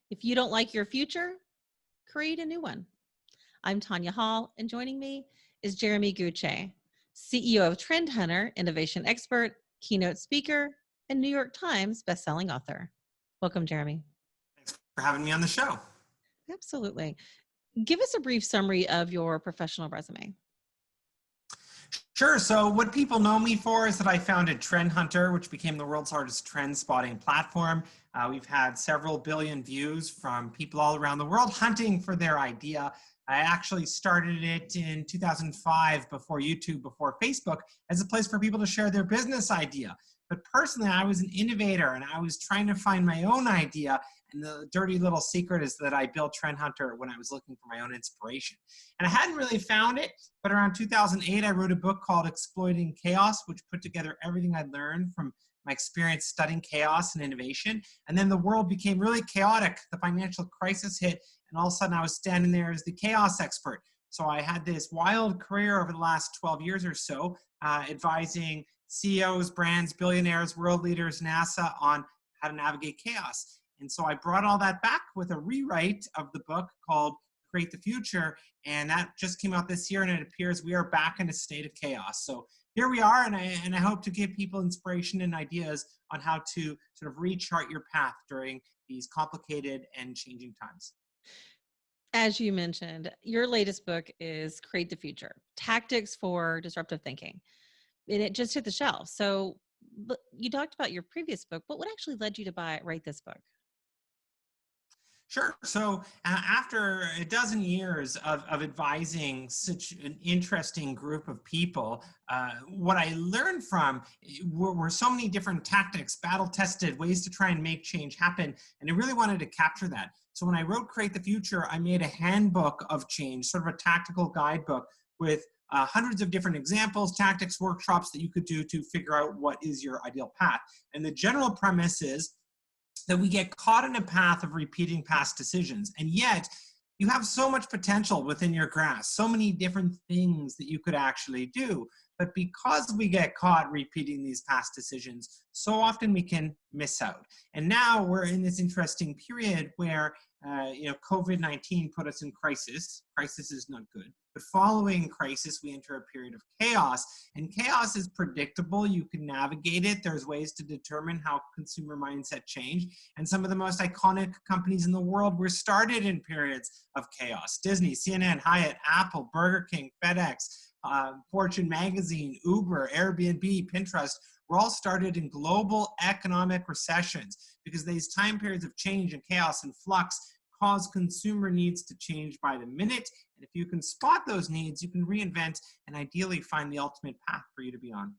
If you don't like your future, create a new one. I'm Tonya Hall, and joining me is Jeremy Gutsche, CEO of Trend Hunter, innovation expert, keynote speaker, and New York Times bestselling author. Welcome, Jeremy. Thanks for having me on the show. Absolutely. Give us a brief summary of your professional resume. Sure. So what people know me for is that I founded Trend Hunter, which became the world's largest trend spotting platform. We've had several billion views from people all around the world hunting for their idea. I actually started it in 2005 before YouTube, before Facebook, as a place for people to share their business idea. But personally, I was an innovator and I was trying to find my own idea. And the dirty little secret is that I built Trend Hunter when I was looking for my own inspiration. And I hadn't really found it, but around 2008, I wrote a book called Exploiting Chaos, which put together everything I'd learned from my experience studying chaos and innovation. And then the world became really chaotic. The financial crisis hit, and all of a sudden I was standing there as the chaos expert. So I had this wild career over the last 12 years or so, advising CEOs, brands, billionaires, world leaders, NASA on how to navigate chaos. And so I brought all that back with a rewrite of the book called Create the Future. And that just came out this year, and it appears we are back in a state of chaos. So here we are, and I hope to give people inspiration and ideas on how to sort of rechart your path during these complicated and changing times. As you mentioned, your latest book is Create the Future, Tactics for Disruptive Thinking. And it just hit the shelf. So you talked about your previous book, but what actually led you to write this book? Sure. So after a dozen years of advising such an interesting group of people, what I learned from were so many different tactics, battle-tested ways to try and make change happen. And I really wanted to capture that. So when I wrote Create the Future, I made a handbook of change, sort of a tactical guidebook with hundreds of different examples, tactics, workshops that you could do to figure out what is your ideal path. And the general premise is that we get caught in a path of repeating past decisions. And yet, you have so much potential within your grasp, so many different things that you could actually do. But because we get caught repeating these past decisions, so often we can miss out. And now we're in this interesting period where COVID-19 put us in crisis. Crisis is not good. But following crisis, we enter a period of chaos. And chaos is predictable. You can navigate it. There's ways to determine how consumer mindset change. And some of the most iconic companies in the world were started in periods of chaos. Disney, CNN, Hyatt, Apple, Burger King, FedEx, Fortune Magazine, Uber, Airbnb, Pinterest were all started in global economic recessions because these time periods of change and chaos and flux cause consumer needs to change by the minute. And if you can spot those needs, you can reinvent and ideally find the ultimate path for you to be on.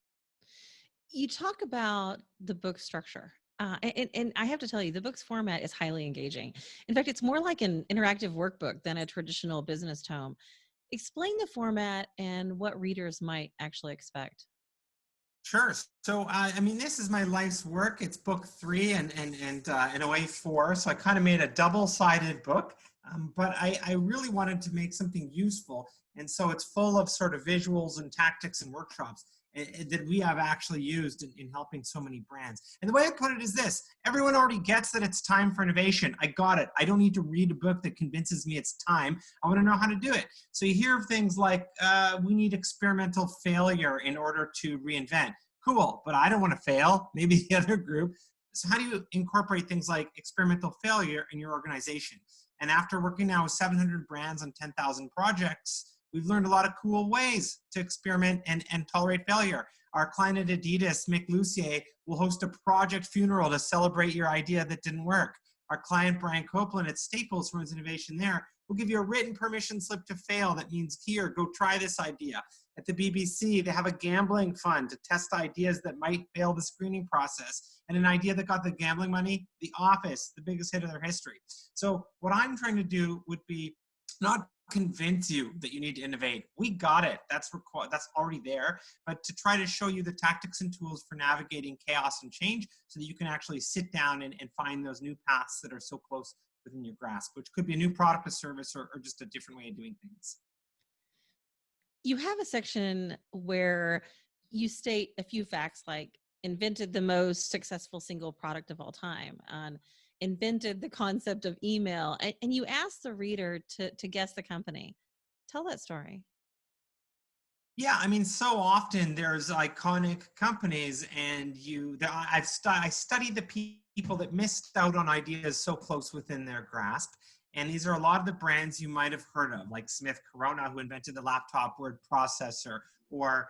You talk about the book structure. And I have to tell you, the book's format is highly engaging. In fact, it's more like an interactive workbook than a traditional business tome. Explain the format and what readers might actually expect. Sure. So, this is my life's work. It's book 3 and in a way 4. So I kind of made a double-sided book, but I really wanted to make something useful. And so it's full of sort of visuals and tactics and workshops that we have actually used in helping so many brands. And the way I put it is this: everyone already gets that it's time for innovation. I got it. I don't need to read a book that convinces me it's time. I want to know how to do it. So you hear of things like, we need experimental failure in order to reinvent. Cool, but I don't want to fail. Maybe the other group. So how do you incorporate things like experimental failure in your organization? And after working now with 700 brands on 10,000 projects, we've learned a lot of cool ways to experiment and tolerate failure. Our client at Adidas, Mick Lucier, will host a project funeral to celebrate your idea that didn't work. Our client, Brian Copeland at Staples, runs innovation there. We'll give you a written permission slip to fail. That means, here, go try this idea. At the BBC, they have a gambling fund to test ideas that might fail the screening process. And an idea that got the gambling money, The Office, the biggest hit of their history. So what I'm trying to do would be not convince you that you need to innovate. We got it. That's already there. But to try to show you the tactics and tools for navigating chaos and change so that you can actually sit down and find those new paths that are so close within your grasp, which could be a new product or service or just a different way of doing things. You have a section where you state a few facts like invented the most successful single product of all time, invented the concept of email, and you asked the reader to guess the company. Tell that story. Yeah, I mean, so often there's iconic companies, and I study the people that missed out on ideas so close within their grasp. And these are a lot of the brands you might have heard of, like Smith Corona, who invented the laptop word processor, or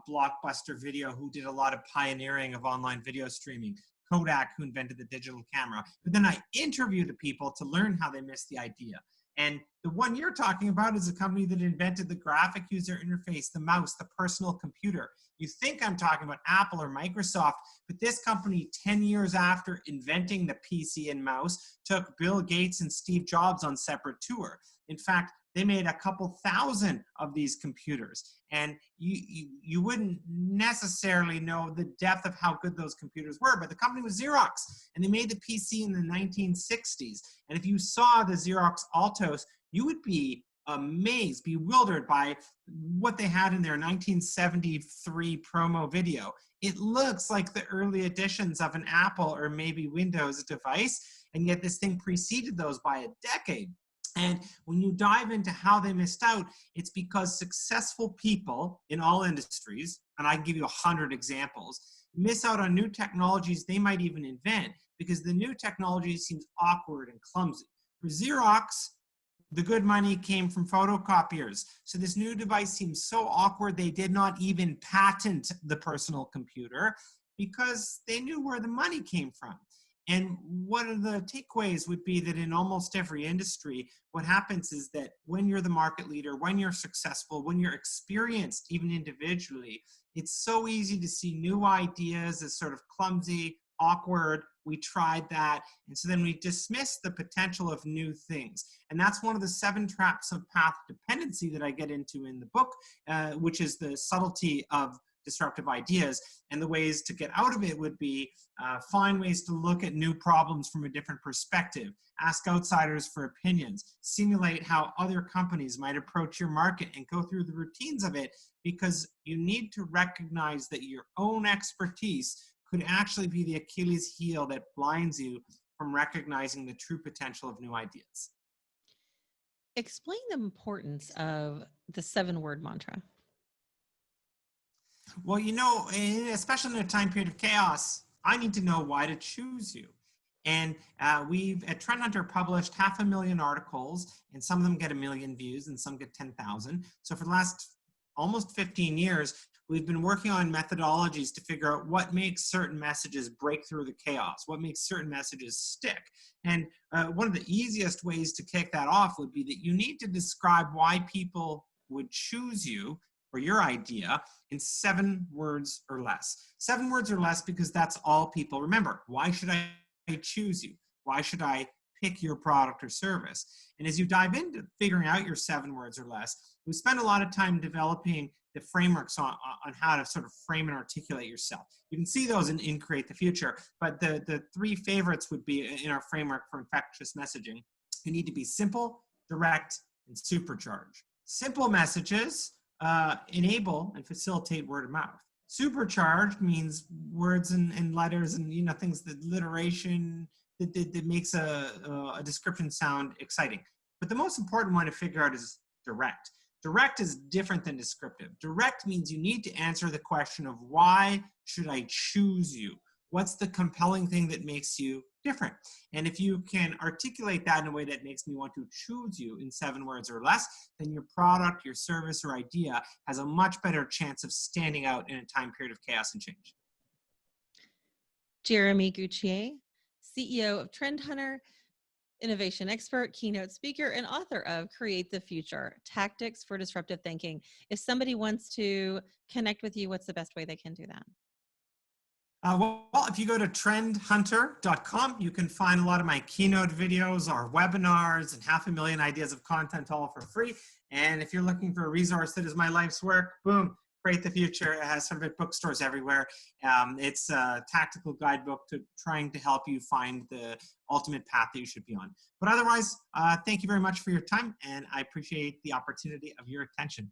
Blockbuster Video, who did a lot of pioneering of online video streaming, Kodak, who invented the digital camera. But then I interview the people to learn how they missed the idea. And the one you're talking about is a company that invented the graphic user interface, the mouse, the personal computer. You think I'm talking about Apple or Microsoft, but this company, 10 years after inventing the PC and mouse, took Bill Gates and Steve Jobs on separate tour. In fact, they made a couple thousand of these computers. And you wouldn't necessarily know the depth of how good those computers were, but the company was Xerox, and they made the PC in the 1960s. And if you saw the Xerox Altos, you would be amazed, bewildered by what they had in their 1973 promo video. It looks like the early editions of an Apple or maybe Windows device, and yet this thing preceded those by a decade. And when you dive into how they missed out, it's because successful people in all industries, and I can give you 100 examples, miss out on new technologies they might even invent because the new technology seems awkward and clumsy. For Xerox, the good money came from photocopiers. So this new device seems so awkward, they did not even patent the personal computer because they knew where the money came from. And one of the takeaways would be that in almost every industry, what happens is that when you're the market leader, when you're successful, when you're experienced, even individually, it's so easy to see new ideas as sort of clumsy, awkward. We tried that. And so then we dismiss the potential of new things. And that's one of the 7 traps of path dependency that I get into in the book, which is the subtlety of disruptive ideas. And the ways to get out of it would be find ways to look at new problems from a different perspective, ask outsiders for opinions, simulate how other companies might approach your market, and go through the routines of it, because you need to recognize that your own expertise could actually be the Achilles heel that blinds you from recognizing the true potential of new ideas. Explain the importance of the 7-word mantra. Well, you know, especially in a time period of chaos, I need to know why to choose you. And we've at Trend Hunter published 500,000 articles, and some of them get 1 million views and some get 10,000. So for the last almost 15 years, we've been working on methodologies to figure out what makes certain messages break through the chaos, what makes certain messages stick. And one of the easiest ways to kick that off would be that you need to describe why people would choose you or your idea in 7 words or less. 7 words or less because that's all people remember. Why should I choose you? Why should I pick your product or service? And as you dive into figuring out your 7 words or less, we spend a lot of time developing the frameworks on how to sort of frame and articulate yourself. You can see those in Create the Future, but the 3 favorites would be in our framework for infectious messaging. You need to be simple, direct, and supercharged. Simple messages enable and facilitate word of mouth. Supercharged means words and letters and things, that alliteration that makes a description sound exciting. But the most important one to figure out is direct. Direct is different than descriptive. Direct means you need to answer the question of why should I choose you? What's the compelling thing that makes you different? And if you can articulate that in a way that makes me want to choose you in 7 words or less, then your product, your service, or idea has a much better chance of standing out in a time period of chaos and change. Jeremy Gutsche, CEO of Trend Hunter, innovation expert, keynote speaker, and author of Create the Future, Tactics for Disruptive Thinking. If somebody wants to connect with you, what's the best way they can do that? Well, if you go to trendhunter.com, you can find a lot of my keynote videos, our webinars, and 500,000 ideas of content all for free. And if you're looking for a resource that is my life's work, boom, Create the Future. It has some of it bookstores everywhere. It's a tactical guidebook to trying to help you find the ultimate path that you should be on. But otherwise, thank you very much for your time, and I appreciate the opportunity of your attention.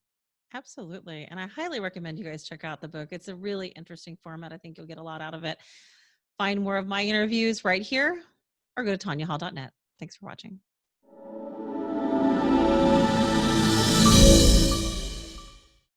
Absolutely. And I highly recommend you guys check out the book. It's a really interesting format. I think you'll get a lot out of it. Find more of my interviews right here or go to tonyahall.net. Thanks for watching.